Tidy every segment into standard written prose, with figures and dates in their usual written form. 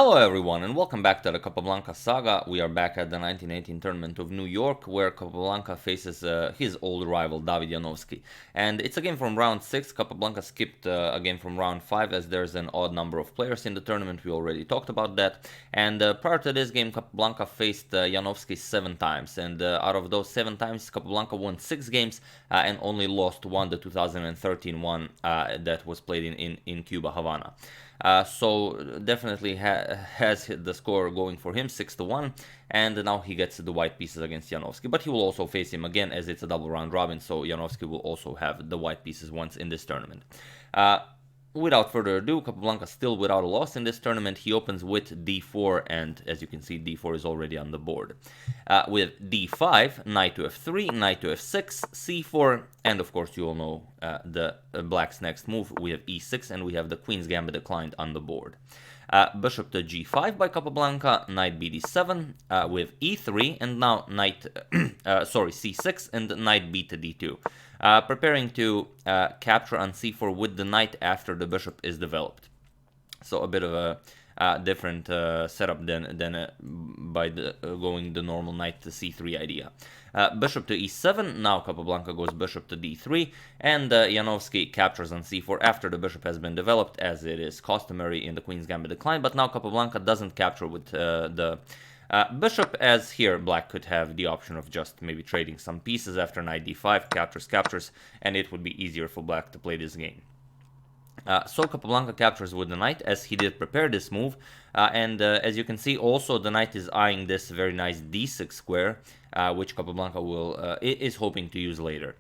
Hello everyone and welcome back to the Capablanca saga. We are back at the 1918 tournament of New York where Capablanca faces his old rival David Janowski. And it's a game from round 6. Capablanca skipped a game from round 5 as there's an odd number of players in the tournament. We already talked about that. And prior to this game, Capablanca faced Janowski 7 times. And out of those 7 times, Capablanca won 6 games and only lost one, the 2013 one that was played in Cuba, Havana. So definitely has the score going for him, 6-1, and now he gets the white pieces against Janowski. But he will also face him again as it's a double round robin, so Janowski will also have the white pieces once in this tournament. Without further ado, Capablanca still without a loss in this tournament. He opens with d4, and as you can see, d4 is already on the board. With d5, knight to f3, knight to f6, c4, and of course you all know the black's next move. We have e6, and we have the queen's gambit declined on the board. Bishop to g5 by Capablanca, knight bd7 with e3, and now knight, c6, and knight b to d2. Preparing to capture on c4 with the knight after the bishop is developed. So a bit of a different setup than by going the normal knight to c3 idea. Bishop to e7, now Capablanca goes bishop to d3, and Janowski captures on c4 after the bishop has been developed, as it is customary in the queen's gambit decline, but now Capablanca doesn't capture with the bishop, as here black could have the option of just maybe trading some pieces after knight d5, captures, and it would be easier for black to play this game. So Capablanca captures with the knight, as he did prepare this move, and as you can see, also the knight is eyeing this very nice d6 square, which Capablanca is hoping to use later.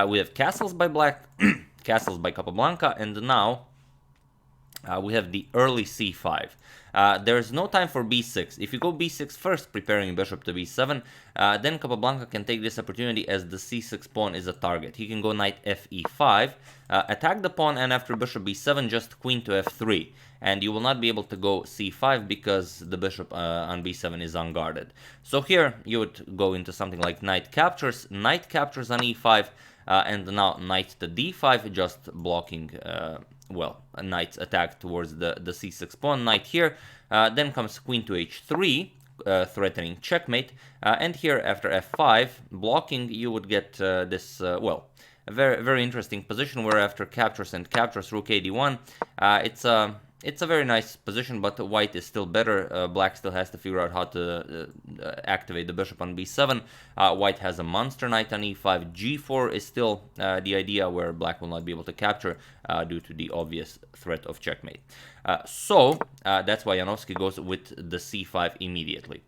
We have castles by black, castles by Capablanca, and now we have the early c5. There's no time for b6. If you go b6 first, preparing bishop to b7, then Capablanca can take this opportunity as the c6 pawn is a target. He can go knight fe5, attack the pawn, and after bishop b7, just queen to f3. And you will not be able to go c5 because the bishop on b7 is unguarded. So here you would go into something like knight captures on e5, and now knight to d5, just blocking a knight's attack towards the c6 pawn. Knight here, then comes queen to h3, threatening checkmate, and here after f5, blocking, you would get this, a very, very interesting position where after captures rook ad1, it's a very nice position, but white is still better. Black still has to figure out how to activate the bishop on b7. White has a monster knight on e5. g4 is still the idea where black will not be able to capture due to the obvious threat of checkmate. So that's why Janowski goes with the c5 immediately.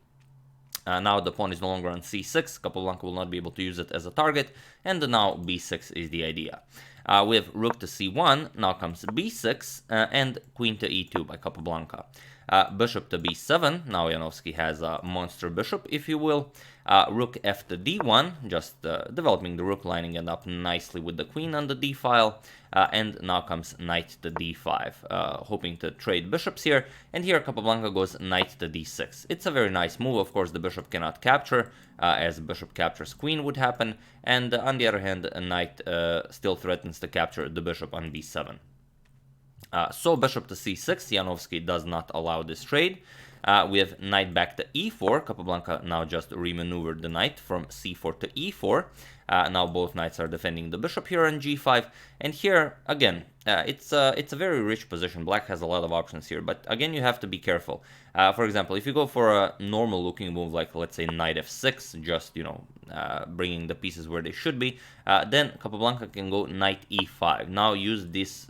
Now the pawn is no longer on c6, Capablanca will not be able to use it as a target, and now b6 is the idea. We have rook to c1, now comes b6, and queen to e2 by Capablanca. Bishop to b7, now Janowski has a monster bishop, if you will. Rook f to d1, just developing the rook, lining it up nicely with the queen on the d file. And now comes knight to d5, hoping to trade bishops here. And here Capablanca goes knight to d6. It's a very nice move. Of course, the bishop cannot capture, as bishop captures queen would happen. And on the other hand, a knight still threatens to capture the bishop on b7. So bishop to c6, Janowski does not allow this trade. We have knight back to e4. Capablanca now just remaneuvered the knight from c4 to e4. Now both knights are defending the bishop here on g5. And here, again, it's a very rich position. Black has a lot of options here, but again, you have to be careful. For example, if you go for a normal looking move, like let's say knight f6, just, bringing the pieces where they should be, then Capablanca can go knight e5. Now use this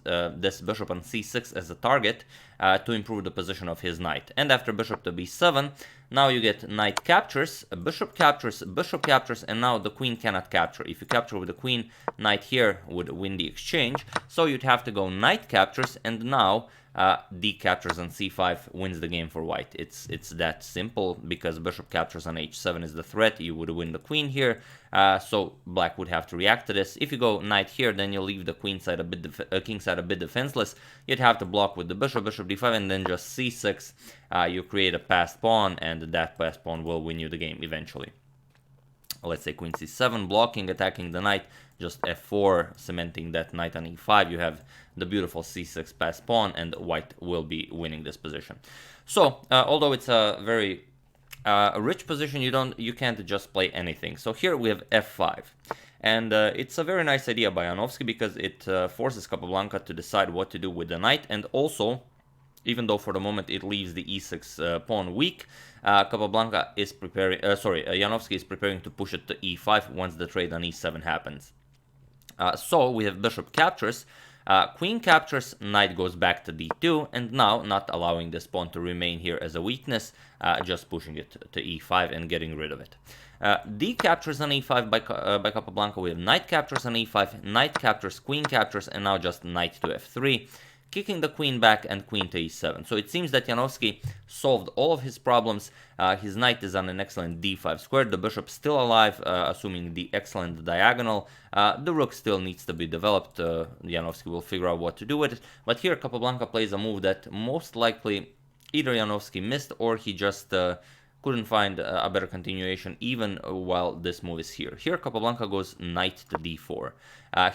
bishop on c6 as a target to improve the position of his knight. And after bishop to b7, now you get knight captures, bishop captures, and now the queen cannot capture. If you capture with the queen, knight here would win the exchange. So you'd have to go knight captures, and now d captures on c5 wins the game for white. It's that simple, because bishop captures on h7 is the threat. You would win the queen here, so black would have to react to this. If you go knight here, then you leave the king side a bit defenseless. You'd have to block with the bishop d5, and then just c6. You create a passed pawn, and that passed pawn will win you the game eventually. Let's say queen c7, blocking, attacking the knight, just f4, cementing that knight on e5. You have the beautiful c6 pass pawn, and white will be winning this position. So, although it's a very rich position, you can't just play anything. So here we have f5. And it's a very nice idea by Janowski because it forces Capablanca to decide what to do with the knight, and also, even though for the moment it leaves the e6 pawn weak, Capablanca is preparing, Janowski is preparing to push it to e5 once the trade on e7 happens. So we have bishop captures, queen captures, knight goes back to d2, and now not allowing this pawn to remain here as a weakness, just pushing it to e5 and getting rid of it. D captures on e5 by Capablanca. We have knight captures on e5, knight captures, queen captures, and now just knight to f3, kicking the queen back and queen to e7. So it seems that Janowski solved all of his problems. His knight is on an excellent d5 square, the bishop still alive, assuming the excellent diagonal. The rook still needs to be developed. Janowski will figure out what to do with it. But here Capablanca plays a move that most likely either Janowski missed or he just couldn't find a better continuation even while this move is here. Here Capablanca goes knight to d4.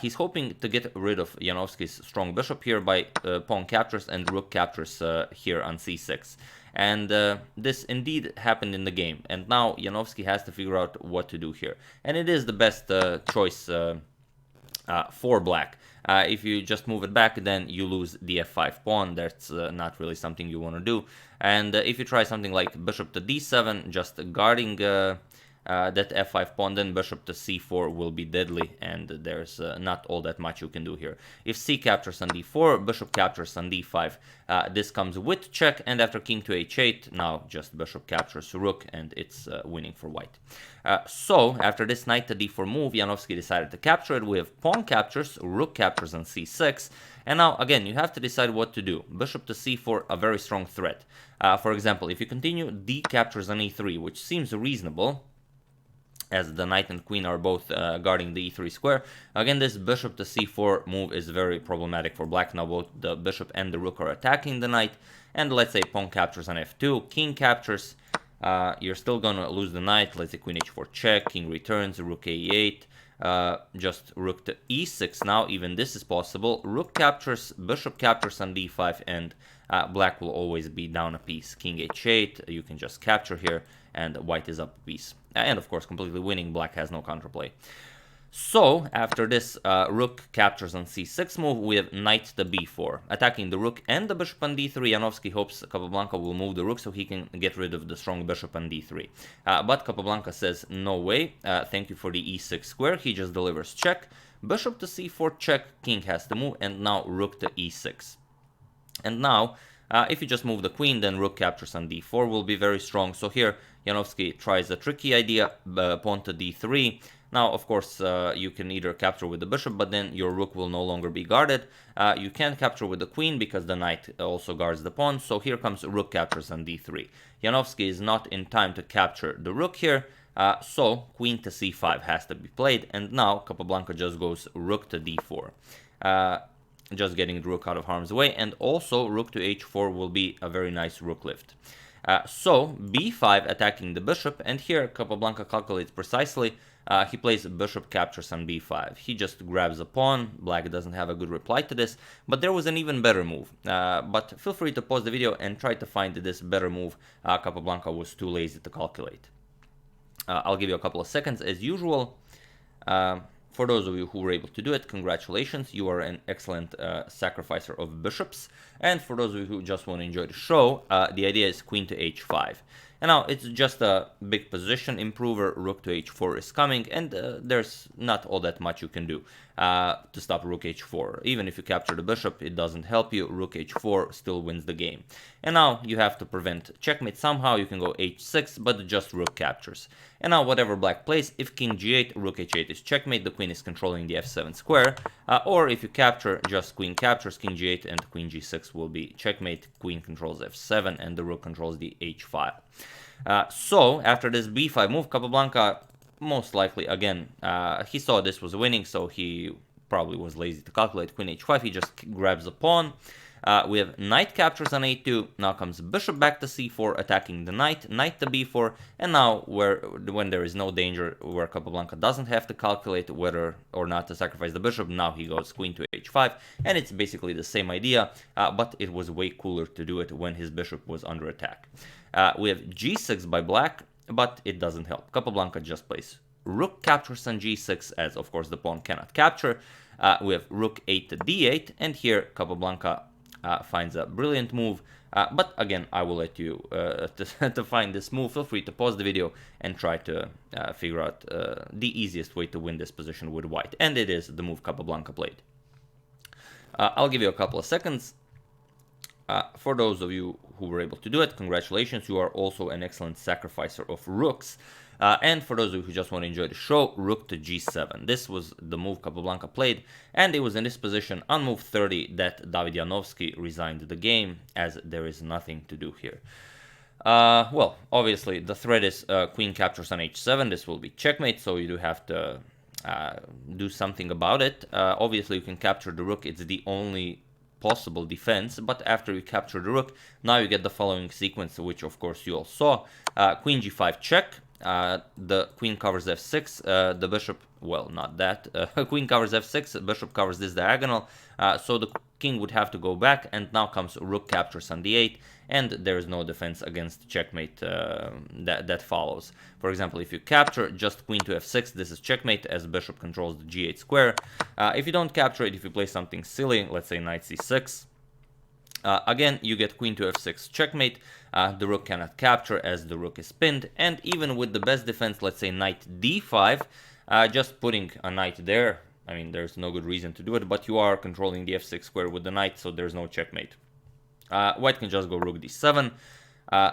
He's hoping to get rid of Janowski's strong bishop here by pawn captures and rook captures here on c6. And this indeed happened in the game. And now Janowski has to figure out what to do here. And it is the best choice for black. If you just move it back, then you lose the f5 pawn. That's not really something you want to do. And if you try something like bishop to d7, just guarding that f5 pawn, then bishop to c4 will be deadly, and there's not all that much you can do here. If c captures on d4, bishop captures on d5, this comes with check, and after king to h8, now just bishop captures rook, and it's winning for white. So, after this knight to d4 move, Janowski decided to capture it. We have pawn captures, rook captures on c6, and now, again, you have to decide what to do. Bishop to c4, a very strong threat. For example, if you continue d captures on e3, which seems reasonable, as the knight and queen are both guarding the e3 square. Again, this bishop to c4 move is very problematic for black. Now both the bishop and the rook are attacking the knight. And let's say pawn captures on f2, king captures. You're still going to lose the knight. Let's say queen h4 check, king returns, rook a8. Just rook to e6 now, even this is possible. Rook captures, bishop captures on d5, and black will always be down a piece. King h8, you can just capture here, and white is up a piece. And of course, completely winning, black has no counterplay. So, after this rook captures on c6 move, we have knight to b4. Attacking the rook and the bishop on d3, Janowski hopes Capablanca will move the rook so he can get rid of the strong bishop on d3. But Capablanca says, no way, thank you for the e6 square, he just delivers check. Bishop to c4 check, king has to move, and now rook to e6. And now, if you just move the queen, then rook captures on d4 will be very strong. So here, Janowski tries a tricky idea, pawn to d3. Now, of course, you can either capture with the bishop, but then your rook will no longer be guarded. You can't capture with the queen because the knight also guards the pawn. So here comes rook captures on d3. Janowski is not in time to capture the rook here. So queen to c5 has to be played. And now Capablanca just goes rook to d4. Just getting the rook out of harm's way. And also rook to h4 will be a very nice rook lift. So b5 attacking the bishop. And here Capablanca calculates precisely. He plays bishop captures on b5. He just grabs a pawn. Black doesn't have a good reply to this, but there was an even better move. But feel free to pause the video and try to find this better move. Capablanca was too lazy to calculate. I'll give you a couple of seconds as usual. For those of you who were able to do it, congratulations, you are an excellent sacrificer of bishops. And for those of you who just want to enjoy the show, the idea is queen to h5. And now it's just a big position improver, rook to h4 is coming, and there's not all that much you can do to stop rook h4. Even if you capture the bishop, it doesn't help you, rook h4 still wins the game. And now you have to prevent checkmate somehow, you can go h6, but just rook captures. And now whatever black plays, if king g8, rook h8 is checkmate, the queen is controlling the f7 square, or if you capture, just queen captures, king g8, and queen g6 will be checkmate, queen controls f7, and the rook controls the h file. So, after this b5 move, Capablanca, most likely, again, he saw this was winning, so he probably was lazy to calculate queen h5, he just grabs a pawn. We have knight captures on a2, now comes bishop back to c4, attacking the knight, knight to b4, and now when there is no danger, where Capablanca doesn't have to calculate whether or not to sacrifice the bishop, now he goes queen to h5, and it's basically the same idea, but it was way cooler to do it when his bishop was under attack. We have g6 by black, but it doesn't help. Capablanca just plays rook captures on g6, as of course the pawn cannot capture. We have rook 8 to d8, and here Capablanca finds a brilliant move, but again, I will let you to find this move. Feel free to pause the video and try to figure out the easiest way to win this position with white, and it is the move Capablanca played. I'll give you a couple of seconds. For those of you who were able to do it, congratulations, you are also an excellent sacrificer of rooks. And for those of you who just want to enjoy the show, rook to g7. This was the move Capablanca played, and it was in this position on move 30 that David Janowski resigned the game, as there is nothing to do here. Well, obviously the threat is queen captures on h7. This will be checkmate, so you do have to do something about it. Obviously you can capture the rook, it's the only possible defense, but after you capture the rook, now you get the following sequence, which of course you all saw. Queen g5 check, the queen covers f6, the bishop, well, not that, queen covers f6, bishop covers this diagonal, so the king would have to go back, and now comes rook captures on d8, and there is no defense against checkmate that follows. For example, if you capture just queen to f6, this is checkmate, as bishop controls the g8 square. If you don't capture it, if you play something silly, let's say knight c6, again, you get queen to f6 checkmate. The rook cannot capture as the rook is pinned, and even with the best defense, let's say knight d5, just putting a knight there, I mean, there's no good reason to do it, but you are controlling the f6 square with the knight, so there's no checkmate. White can just go rook d7,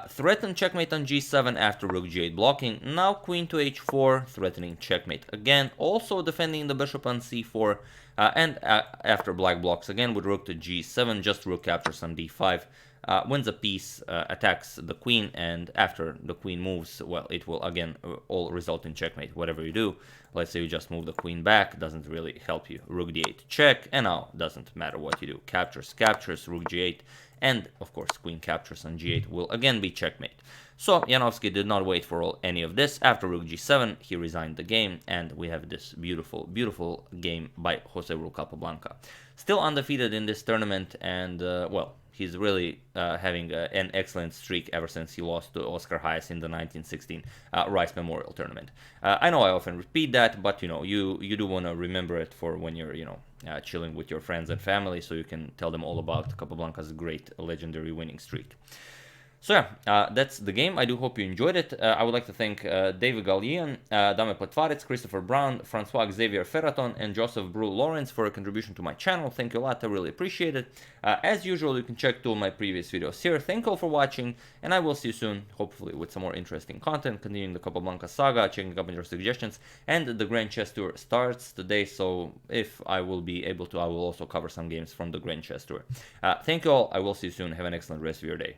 threaten checkmate on g7 after rook g8 blocking. Now queen to h4, threatening checkmate again, also defending the bishop on c4, and after black blocks again with rook to g7, just rook captures on d5, wins a piece, attacks the queen, and after the queen moves, well, it will again all result in checkmate, whatever you do. Let's say you just move the queen back, doesn't really help you. Rook d8 check, and now doesn't matter what you do. Captures, rook g8, and of course queen captures on g8 will again be checkmate. So Janowski did not wait for any of this. After rook g7, he resigned the game, and we have this beautiful, beautiful game by Jose Raul Capablanca. Still undefeated in this tournament, and well, he's really having an excellent streak ever since he lost to Oscar Hayes in the 1916 Rice Memorial Tournament. I know I often repeat that, but you know, you do want to remember it for when you're, you know, chilling with your friends and family, so you can tell them all about Capablanca's great legendary winning streak. So yeah, that's the game. I do hope you enjoyed it. I would like to thank David Gallian, Dame Platvarec, Christopher Brown, Francois Xavier Ferraton, and Joseph Bru Lawrence for a contribution to my channel. Thank you a lot, I really appreciate it. As usual, you can check two of my previous videos here. Thank you all for watching, and I will see you soon, hopefully with some more interesting content, continuing the Capablanca saga, checking up on your suggestions, and the Grand Chess Tour starts today, so if I will be able to, I will also cover some games from the Grand Chess Tour. Thank you all, I will see you soon, have an excellent rest of your day.